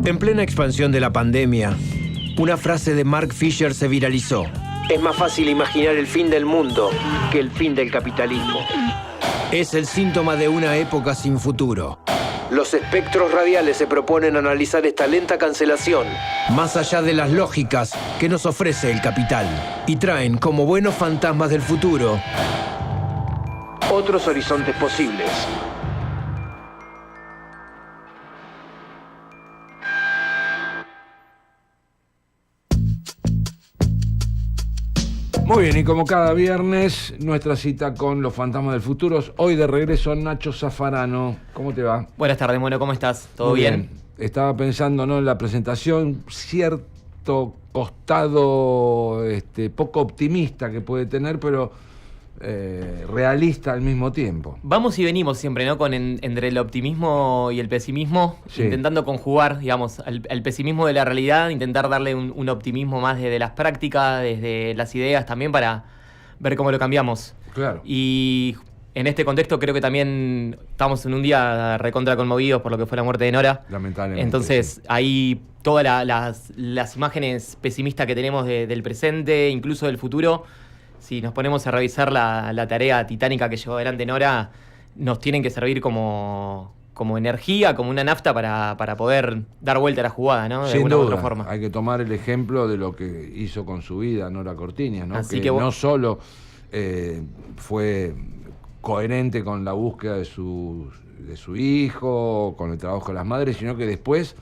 En plena expansión de la pandemia, una frase de Mark Fisher se viralizó. Es más fácil imaginar el fin del mundo que el fin del capitalismo. Es el síntoma de una época sin futuro. Los espectros radiales se proponen analizar esta lenta cancelación, más allá de las lógicas que nos ofrece el capital, y traen como buenos fantasmas del futuro otros horizontes posibles. Muy bien, y como cada viernes, nuestra cita con los fantasmas del futuro. Hoy de regreso Nacho Zaffarano. ¿Cómo te va? Buenas tardes, Mono, ¿cómo estás? ¿Todo Muy bien? Estaba pensando, ¿no?, en la presentación, cierto costado poco optimista que puede tener, pero realista al mismo tiempo. Vamos y venimos siempre, ¿no? Entre el optimismo y el pesimismo, sí, intentando conjugar, digamos, al pesimismo de la realidad, intentar darle un optimismo más desde las prácticas, desde las ideas también, para ver cómo lo cambiamos. Claro. Y en este contexto creo que también estamos en un día recontra conmovidos por lo que fue la muerte de Nora. Lamentablemente. Entonces, sí, ahí todas las imágenes pesimistas que tenemos del presente, incluso del futuro, si nos ponemos a revisar la tarea titánica que llevó adelante Nora, nos tienen que servir como energía, como una nafta para poder dar vuelta a la jugada, ¿no? De sin alguna u duda, otra forma. hay que tomar el ejemplo de lo que hizo con su vida Nora Cortiñas, ¿no? Así que que no solo fue coherente con la búsqueda de su hijo, con el trabajo de las madres, sino que después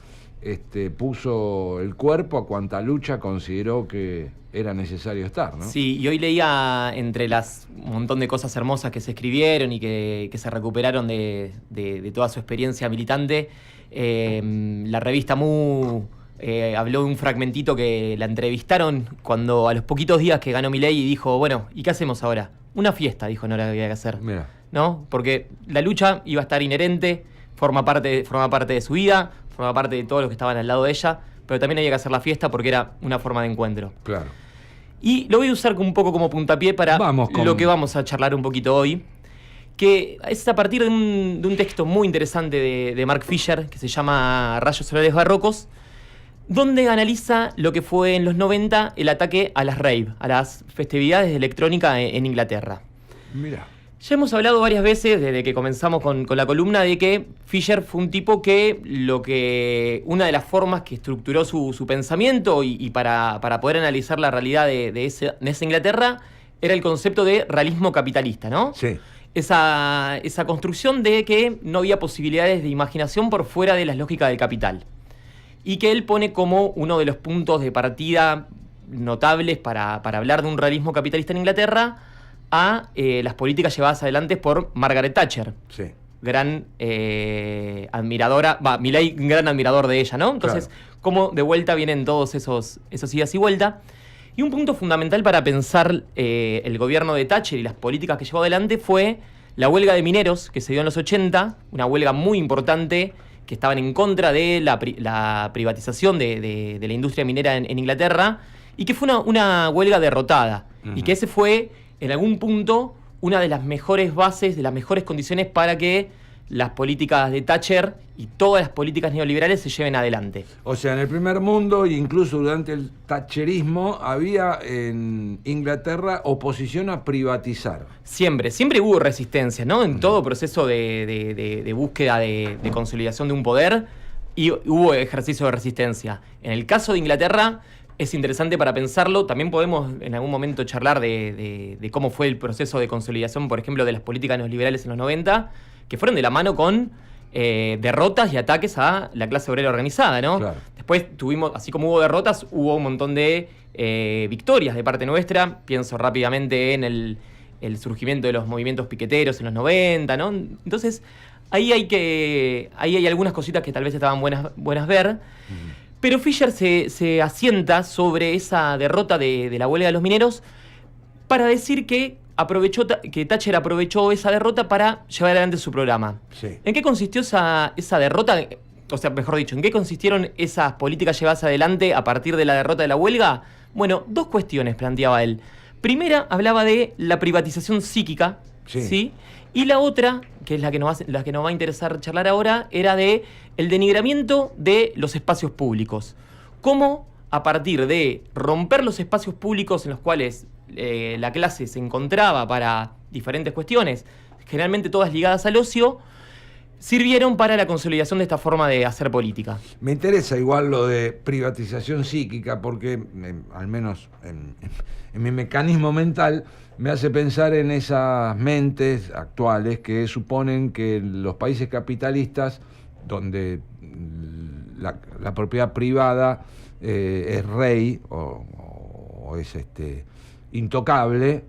puso el cuerpo a cuanta lucha consideró que era necesario estar, ¿no? Sí, y hoy leía entre un montón de cosas hermosas que se escribieron y que se recuperaron de toda su experiencia militante. La revista Mu habló de un fragmentito que la entrevistaron cuando a los poquitos días que ganó Milei y dijo, bueno, ¿y qué hacemos ahora? Una fiesta, dijo Nora, que había que hacer. Mira. ¿No? Porque la lucha iba a estar inherente, forma parte de su vida, forma parte de todos los que estaban al lado de ella, pero también había que hacer la fiesta porque era una forma de encuentro. Claro. Y lo voy a usar un poco como puntapié para lo que vamos a charlar un poquito hoy, que es a partir de un texto muy interesante de Mark Fisher, que se llama Rayos Solares Barrocos, donde analiza lo que fue en los 90 el ataque a las rave, a las festividades de electrónica en Inglaterra. Mira. Ya hemos hablado varias veces, desde que comenzamos con la columna, de que Fisher fue un tipo que una de las formas que estructuró su pensamiento y para poder analizar la realidad de esa Inglaterra era el concepto de realismo capitalista, ¿no? Sí. Esa construcción de que no había posibilidades de imaginación por fuera de las lógicas del capital. Y que él pone como uno de los puntos de partida notables para hablar de un realismo capitalista en Inglaterra a las políticas llevadas adelante por Margaret Thatcher. Sí. Gran admiradora, Milei, gran admirador de ella, ¿no? Entonces, claro, cómo de vuelta vienen todos esos idas y vuelta. Y un punto fundamental para pensar el gobierno de Thatcher y las políticas que llevó adelante fue la huelga de mineros que se dio en los 80, una huelga muy importante que estaban en contra de la privatización de la industria minera en Inglaterra, y que fue una huelga derrotada. Uh-huh. Y que ese fue, en algún punto, una de las mejores bases, de las mejores condiciones para que las políticas de Thatcher y todas las políticas neoliberales se lleven adelante. O sea, en el primer mundo, e incluso durante el thatcherismo, había en Inglaterra oposición a privatizar. Siempre hubo resistencia, ¿no? En todo proceso de búsqueda de consolidación de un poder, y hubo ejercicio de resistencia. En el caso de Inglaterra, es interesante para pensarlo. También podemos en algún momento charlar de cómo fue el proceso de consolidación, por ejemplo, de las políticas neoliberales en los 90, que fueron de la mano con derrotas y ataques a la clase obrera organizada, ¿no? Claro. Después tuvimos, así como hubo derrotas, hubo un montón de victorias de parte nuestra. Pienso rápidamente en el surgimiento de los movimientos piqueteros en los 90, ¿no? Entonces, ahí hay algunas cositas que tal vez estaban buenas ver. Uh-huh. Pero Fisher se asienta sobre esa derrota de la huelga de los mineros para decir que Thatcher aprovechó esa derrota para llevar adelante su programa. Sí. ¿En qué consistió esa derrota? O sea, mejor dicho, ¿en qué consistieron esas políticas llevadas adelante a partir de la derrota de la huelga? Bueno, dos cuestiones planteaba él. Primera, hablaba de la privatización psíquica, sí, ¿sí? Y la otra, que es la que nos va a interesar charlar ahora, era de el denigramiento de los espacios públicos. Cómo, a partir de romper los espacios públicos en los cuales la clase se encontraba para diferentes cuestiones, generalmente todas ligadas al ocio, sirvieron para la consolidación de esta forma de hacer política. Me interesa igual lo de privatización psíquica porque, al menos en mi mecanismo mental, me hace pensar en esas mentes actuales que suponen que los países capitalistas, donde la propiedad privada es rey o es intocable,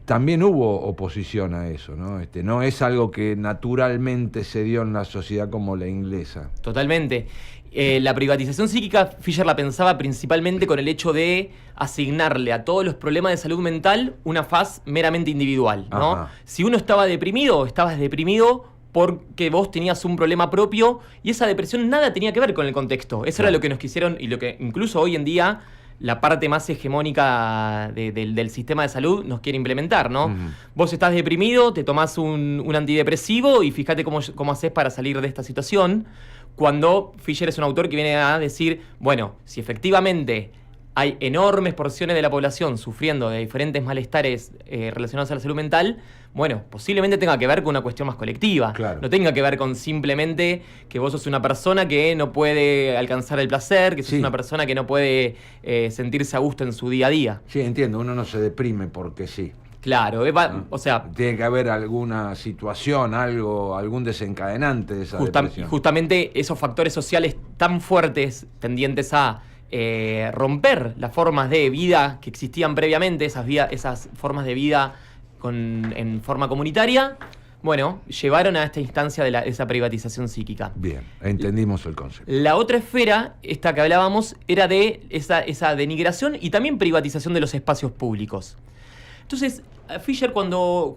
también hubo oposición a eso, ¿no? No es algo que naturalmente se dio en la sociedad como la inglesa. Totalmente. La privatización psíquica, Fisher la pensaba principalmente con el hecho de asignarle a todos los problemas de salud mental una faz meramente individual, ¿no? Ajá. Si uno estaba deprimido, estabas deprimido porque vos tenías un problema propio y esa depresión nada tenía que ver con el contexto. Eso era lo que nos quisieron y lo que incluso hoy en día la parte más hegemónica del sistema de salud nos quiere implementar, ¿no? Vos estás deprimido, te tomás un antidepresivo y fíjate cómo haces para salir de esta situación. Cuando Fisher es un autor que viene a decir, bueno, si efectivamente hay enormes porciones de la población sufriendo de diferentes malestares relacionados a la salud mental, bueno, posiblemente tenga que ver con una cuestión más colectiva. Claro. No tenga que ver con simplemente que vos sos una persona que no puede alcanzar el placer, que sos una persona que no puede sentirse a gusto en su día a día. Sí, entiendo, uno no se deprime porque sí. Claro, ¿no? O sea... Tiene que haber alguna situación, algún desencadenante de esa depresión. Justamente esos factores sociales tan fuertes, tendientes a romper las formas de vida que existían previamente, esas formas de vida en forma comunitaria, bueno, llevaron a esta instancia de esa privatización psíquica. Bien, entendimos el concepto. La otra esfera, esta que hablábamos, era de esa denigración y también privatización de los espacios públicos. Entonces, Fisher cuando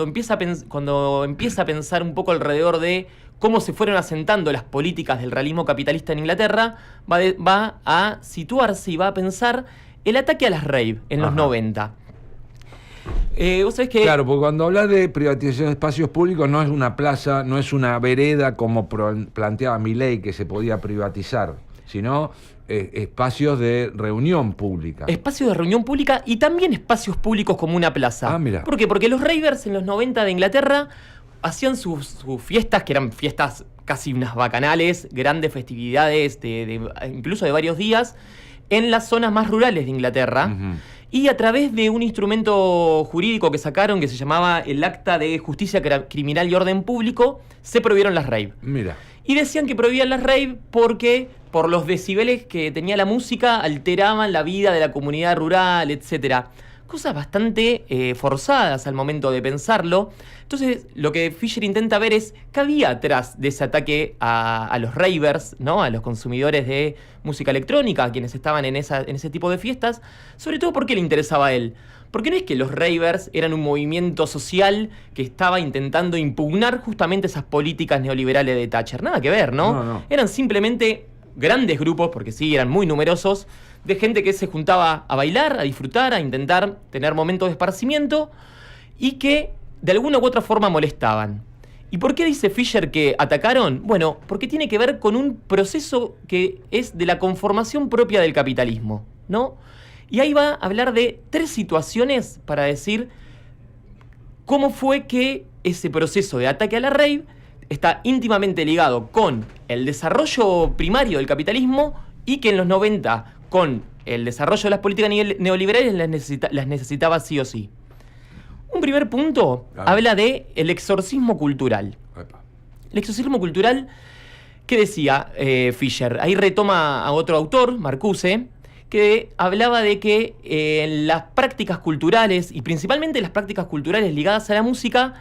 empieza a pensar un poco alrededor de cómo se fueron asentando las políticas del realismo capitalista en Inglaterra, va a situarse y va a pensar el ataque a las rave en los 90. Vos sabés que... Claro, porque cuando hablas de privatización de espacios públicos no es una plaza, no es una vereda como planteaba Milei que se podía privatizar, sino espacios de reunión pública. Espacios de reunión pública y también espacios públicos como una plaza. Ah, mira. ¿Por qué? Porque los ravers en los 90 de Inglaterra hacían sus fiestas, que eran fiestas casi unas bacanales, grandes festividades, incluso de varios días, en las zonas más rurales de Inglaterra. Y a través de un instrumento jurídico que sacaron que se llamaba el Acta de Justicia Criminal y Orden Público, se prohibieron las rave. Mira. Y decían que prohibían las rave porque por los decibeles que tenía la música alteraban la vida de la comunidad rural, etcétera. Cosas bastante forzadas al momento de pensarlo. Entonces, lo que Fisher intenta ver es qué había atrás de ese ataque a los ravers, ¿no? A los consumidores de música electrónica, a quienes estaban en ese tipo de fiestas. Sobre todo, ¿por qué le interesaba a él? Porque no es que los ravers eran un movimiento social que estaba intentando impugnar justamente esas políticas neoliberales de Thatcher. Nada que ver, ¿no? No. Eran simplemente grandes grupos, porque sí, eran muy numerosos, de gente que se juntaba a bailar, a disfrutar, a intentar tener momentos de esparcimiento y que de alguna u otra forma molestaban. ¿Y por qué dice Fisher que atacaron? Bueno, porque tiene que ver con un proceso que es de la conformación propia del capitalismo, ¿no? Y ahí va a hablar de 3 situaciones para decir cómo fue que ese proceso de ataque a la rave está íntimamente ligado con el desarrollo primario del capitalismo y que en los 90, con el desarrollo de las políticas neoliberales, las necesitaba sí o sí. Un primer punto habla de el exorcismo cultural. El exorcismo cultural, ¿qué decía Fisher? Ahí retoma a otro autor, Marcuse, que hablaba de que en las prácticas culturales, y principalmente las prácticas culturales ligadas a la música,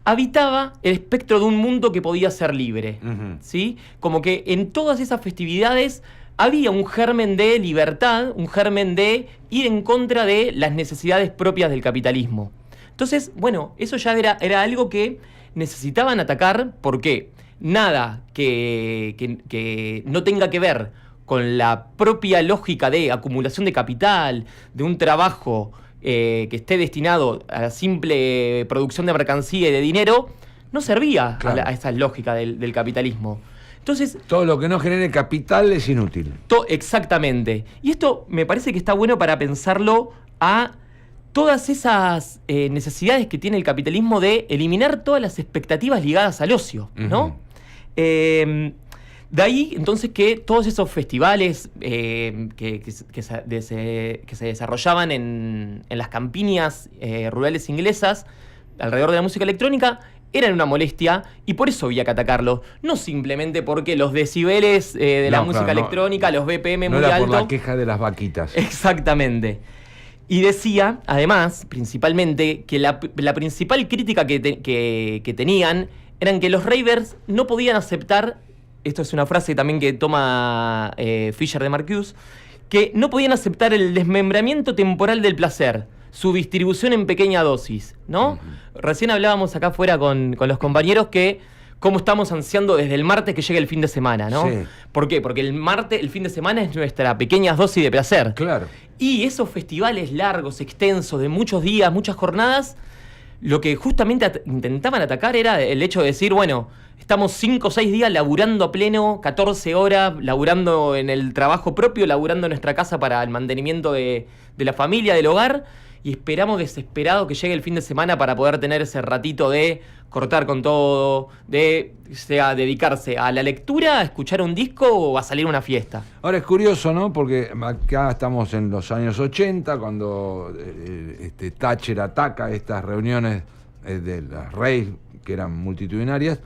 habitaba el espectro de un mundo que podía ser libre, ¿sí? Como que en todas esas festividades había un germen de libertad, un germen de ir en contra de las necesidades propias del capitalismo. Entonces, bueno, eso ya era algo que necesitaban atacar porque nada que no tenga que ver con la propia lógica de acumulación de capital, de un trabajo que esté destinado a la simple producción de mercancía y de dinero, no servía a esa lógica del capitalismo. Entonces, todo lo que no genere capital es inútil. Exactamente. Y esto me parece que está bueno para pensarlo a todas esas necesidades que tiene el capitalismo de eliminar todas las expectativas ligadas al ocio, ¿no? De ahí, entonces, que todos esos festivales que se desarrollaban en las campiñas rurales inglesas alrededor de la música electrónica eran una molestia y por eso había que atacarlo. No simplemente porque los decibeles de la música electrónica, los BPM muy altos. No era por la queja de las vaquitas. Exactamente. Y decía, además, principalmente, que la principal crítica que tenían eran que los ravers no podían aceptar, esto es una frase también que toma Fisher de Marcuse, que no podían aceptar el desmembramiento temporal del placer, su distribución en pequeña dosis, ¿no? Recién hablábamos acá afuera con los compañeros que cómo estamos ansiando desde el martes que llegue el fin de semana, ¿no? Sí. ¿Por qué? Porque el fin de semana es nuestra pequeña dosis de placer. Claro. Y esos festivales largos, extensos, de muchos días, muchas jornadas, lo que justamente intentaban atacar era el hecho de decir, bueno, estamos 5 o 6 días laburando a pleno, 14 horas, laburando en el trabajo propio, laburando en nuestra casa para el mantenimiento de la familia, del hogar, y esperamos desesperado que llegue el fin de semana para poder tener ese ratito de cortar con todo, de dedicarse a la lectura, a escuchar un disco o a salir a una fiesta. Ahora es curioso, ¿no? Porque acá estamos en los años 80, cuando Thatcher ataca estas reuniones de las raves, que eran multitudinarias.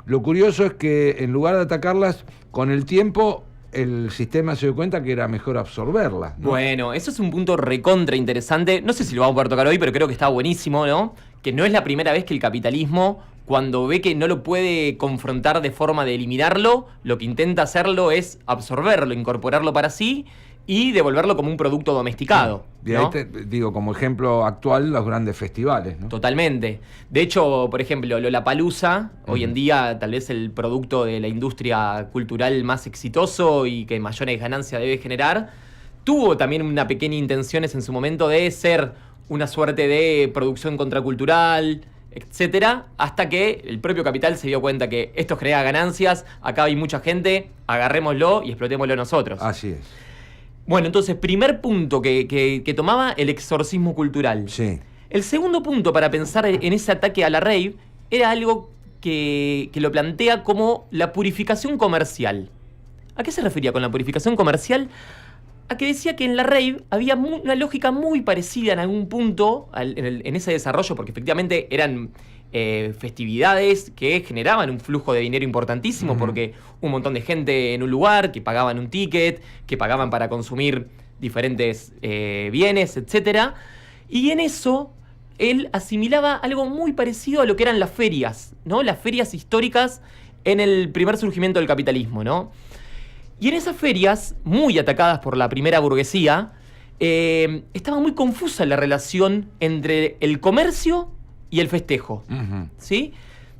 Lo curioso es que en lugar de atacarlas, con el tiempo el sistema se dio cuenta que era mejor absorberlas, ¿no? Bueno, eso es un punto recontra interesante. No sé si lo vamos a poder tocar hoy, pero creo que está buenísimo, ¿no? Que no es la primera vez que el capitalismo, cuando ve que no lo puede confrontar de forma de eliminarlo, lo que intenta hacerlo es absorberlo, incorporarlo para sí y devolverlo como un producto domesticado. De ¿no? ahí digo, como ejemplo actual, los grandes festivales, ¿no? Totalmente. De hecho, por ejemplo, Lollapalooza, hoy en día tal vez el producto de la industria cultural más exitoso y que mayores ganancias debe generar, tuvo también una pequeña intenciones en su momento de ser una suerte de producción contracultural, etcétera, hasta que el propio capital se dio cuenta que esto genera ganancias, acá hay mucha gente, agarrémoslo y explotémoslo nosotros. Así es. Bueno, entonces, primer punto que tomaba el exorcismo cultural. Sí. El segundo punto para pensar en ese ataque a la rave era algo que lo plantea como la purificación comercial. ¿A qué se refería con la purificación comercial? A que decía que en la rave había una lógica muy parecida en algún punto en ese desarrollo, porque efectivamente eran festividades que generaban un flujo de dinero importantísimo, porque un montón de gente en un lugar que pagaban un ticket, que pagaban para consumir diferentes bienes, etc. Y en eso él asimilaba algo muy parecido a lo que eran las ferias, ¿no? Las ferias históricas en el primer surgimiento del capitalismo, ¿no? Y en esas ferias, muy atacadas por la primera burguesía, estaba muy confusa la relación entre el comercio y el festejo, ¿sí?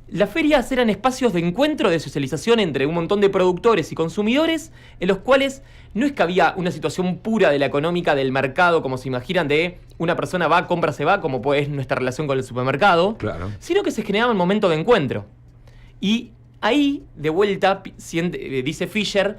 Las ferias eran espacios de encuentro, de socialización entre un montón de productores y consumidores, en los cuales no es que había una situación pura de la económica del mercado, como se imaginan, de una persona va, compra, se va, como es nuestra relación con el supermercado, claro, sino que se generaba un momento de encuentro. Y ahí, de vuelta, dice Fisher,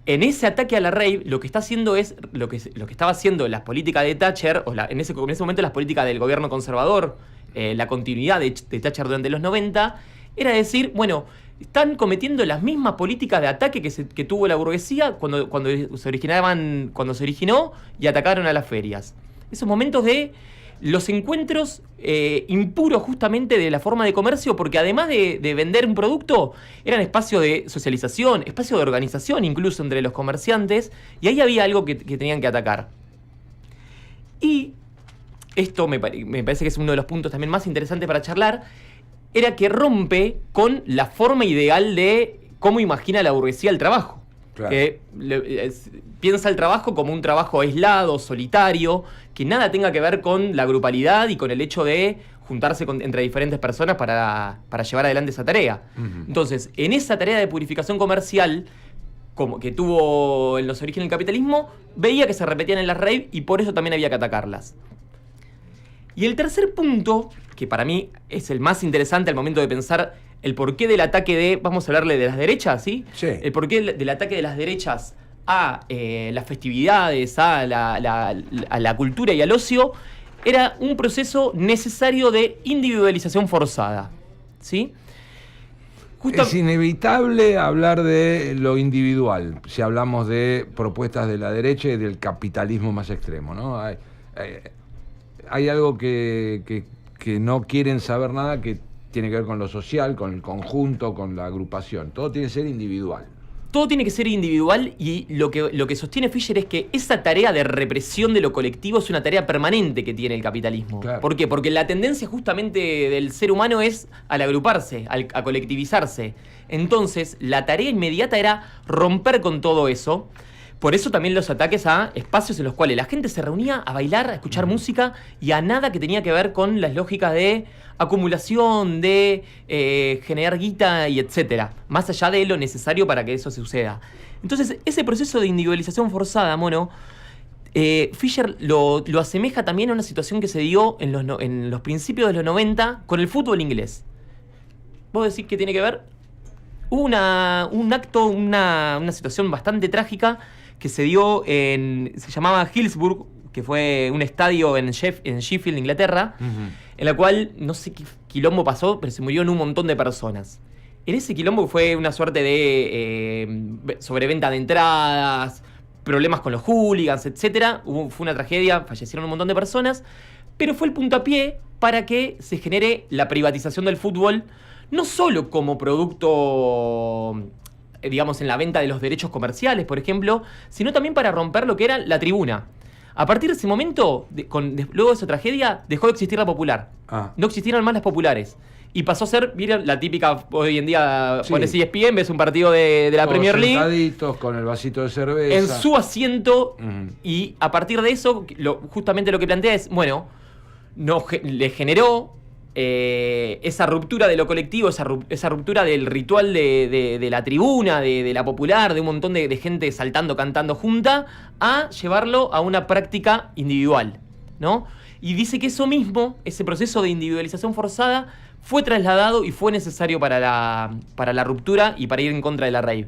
en ese ataque a la rave, lo que está haciendo es lo que estaba haciendo las políticas de Thatcher, o en ese momento las políticas del gobierno conservador, la continuidad de Thatcher durante los 90, era decir, bueno, están cometiendo las mismas políticas de ataque que tuvo la burguesía cuando se originó y atacaron a las ferias. Esos momentos de los encuentros impuros justamente de la forma de comercio, porque además de vender un producto, eran espacios de socialización, espacios de organización incluso entre los comerciantes, y ahí había algo que tenían que atacar. Y esto me parece que es uno de los puntos también más interesantes para charlar, era que rompe con la forma ideal de cómo imagina la burguesía el trabajo. Claro. Que piensa el trabajo como un trabajo aislado, solitario, que nada tenga que ver con la grupalidad y con el hecho de juntarse entre diferentes personas para llevar adelante esa tarea. Entonces, en esa tarea de purificación comercial, como que tuvo en los orígenes del capitalismo, veía que se repetían en las raves y por eso también había que atacarlas. Y el tercer punto, que para mí es el más interesante al momento de pensar el porqué del ataque vamos a hablarle de las derechas, ¿sí? Sí. El porqué del ataque de las derechas a las festividades, a la cultura y al ocio, era un proceso necesario de individualización forzada, ¿sí? Es inevitable hablar de lo individual, si hablamos de propuestas de la derecha y del capitalismo más extremo, ¿no? Hay algo que no quieren saber nada, que tiene que ver con lo social, con el conjunto, con la agrupación. Todo tiene que ser individual. Todo tiene que ser individual, y lo que sostiene Fischer es que esa tarea de represión de lo colectivo es una tarea permanente que tiene el capitalismo. Claro. ¿Por qué? Porque la tendencia justamente del ser humano es al agruparse, a colectivizarse. Entonces, la tarea inmediata era romper con todo eso. Por eso también los ataques a espacios en los cuales la gente se reunía a bailar, a escuchar música, y a nada que tenía que ver con las lógicas de acumulación, de generar guita y etcétera, más allá de lo necesario para que eso suceda. Entonces, ese proceso de individualización forzada, Mono, Fischer lo asemeja también a una situación que se dio en los principios de los 90 con el fútbol inglés. ¿Vos decís que tiene que ver? Hubo una situación bastante trágica que se dio se llamaba Hillsborough, que fue un estadio en Sheffield, Inglaterra, en la cual no sé qué quilombo pasó, pero se murieron un montón de personas. En ese quilombo fue una suerte de sobreventa de entradas, problemas con los hooligans, etc. Fue una tragedia, fallecieron un montón de personas, pero fue el puntapié para que se genere la privatización del fútbol, no solo como producto, digamos, en la venta de los derechos comerciales, por ejemplo, sino también para romper lo que era la tribuna. A partir de ese momento, luego de esa tragedia, dejó de existir la popular. No existieron más las populares. Y pasó a ser, miren, la típica, hoy en día, Sí. pones ESPN, ves un partido de la Todos Premier League, sentaditos con el vasito de cerveza. en su asiento, Ujú. y a partir de eso, justamente lo que plantea es, bueno, le generó esa ruptura de lo colectivo, esa ruptura del ritual de la tribuna, de la popular, de un montón de gente saltando, cantando junta, a llevarlo a una práctica individual, ¿no? Y dice que eso mismo, ese proceso de individualización forzada, fue trasladado y fue necesario para la ruptura y para ir en contra de la rave.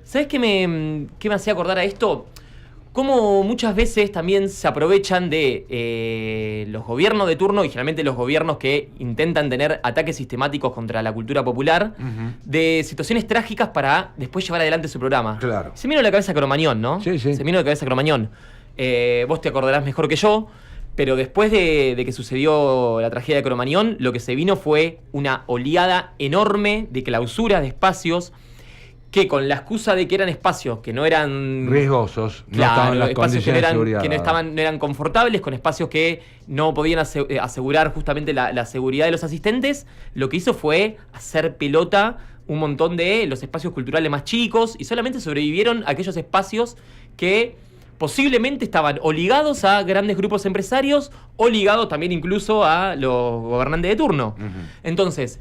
¿Sabes qué me hacía acordar a esto? Cómo muchas veces también se aprovechan de los gobiernos de turno, y generalmente los gobiernos que intentan tener ataques sistemáticos contra la cultura popular, de situaciones trágicas para después llevar adelante su programa. Claro. Se me vino a la cabeza Cromañón, ¿no? Sí, sí. Se me vino a la cabeza Cromañón. Vos te acordarás mejor que yo, pero después de que sucedió la tragedia de Cromañón, lo que se vino fue una oleada enorme de clausura de espacios que, con la excusa de que eran espacios que no eran riesgosos, no claro, estaban en las espacios condiciones de seguridad. que no eran confortables, con espacios que no podían asegurar justamente la seguridad de los asistentes, lo que hizo fue hacer pelota un montón de los espacios culturales más chicos, y solamente sobrevivieron aquellos espacios que posiblemente estaban o ligados a grandes grupos empresarios o ligados también incluso a los gobernantes de turno. Entonces,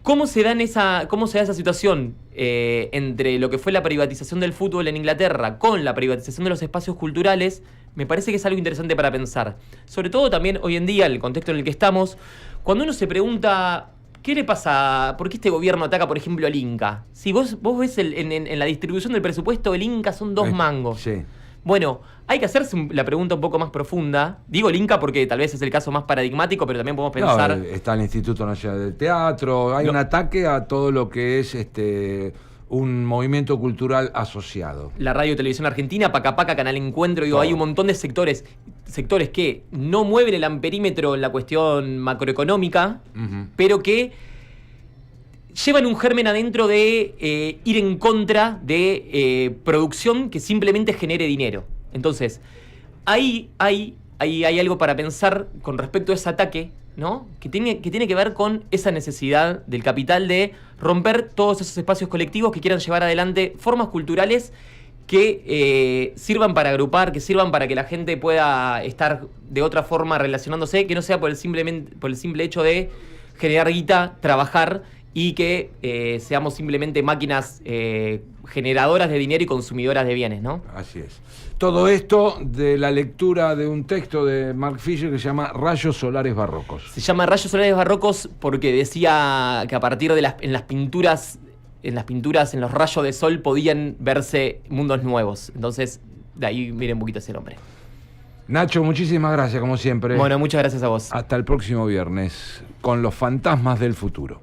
¿cómo se da esa situación entre lo que fue la privatización del fútbol en Inglaterra con la privatización de los espacios culturales? Me parece que es algo interesante para pensar. Sobre todo también hoy en día, en el contexto en el que estamos, cuando uno se pregunta, ¿qué le pasa? ¿Por qué este gobierno ataca, por ejemplo, al Inca? Si vos ves en la distribución del presupuesto, el Inca son 2 mangos. Sí. Bueno, hay que hacerse la pregunta un poco más profunda. Digo el Inca porque tal vez es el caso más paradigmático, pero también podemos pensar... No, está el Instituto Nacional del Teatro, hay un ataque a todo lo que es un movimiento cultural asociado. La Radio y Televisión Argentina, Paca Paca, Canal Encuentro, digo, hay un montón de sectores que no mueven el amperímetro en la cuestión macroeconómica, pero que llevan un germen adentro de ir en contra de producción que simplemente genere dinero. Entonces, ahí hay algo para pensar con respecto a ese ataque, ¿no? Que tiene que ver con esa necesidad del capital de romper todos esos espacios colectivos que quieran llevar adelante formas culturales que sirvan para agrupar, que sirvan para que la gente pueda estar de otra forma relacionándose, que no sea por el simple hecho de generar guita, trabajar y que seamos simplemente máquinas generadoras de dinero y consumidoras de bienes, ¿no? Así es. Todo esto de la lectura de un texto de Mark Fisher que se llama Rayos Solares Barrocos. Se llama Rayos Solares Barrocos porque decía que a partir de en las pinturas, en los rayos de sol podían verse mundos nuevos. Entonces, de ahí viene un poquito ese nombre. Nacho, muchísimas gracias, como siempre. Bueno, muchas gracias a vos. Hasta el próximo viernes con los fantasmas del futuro.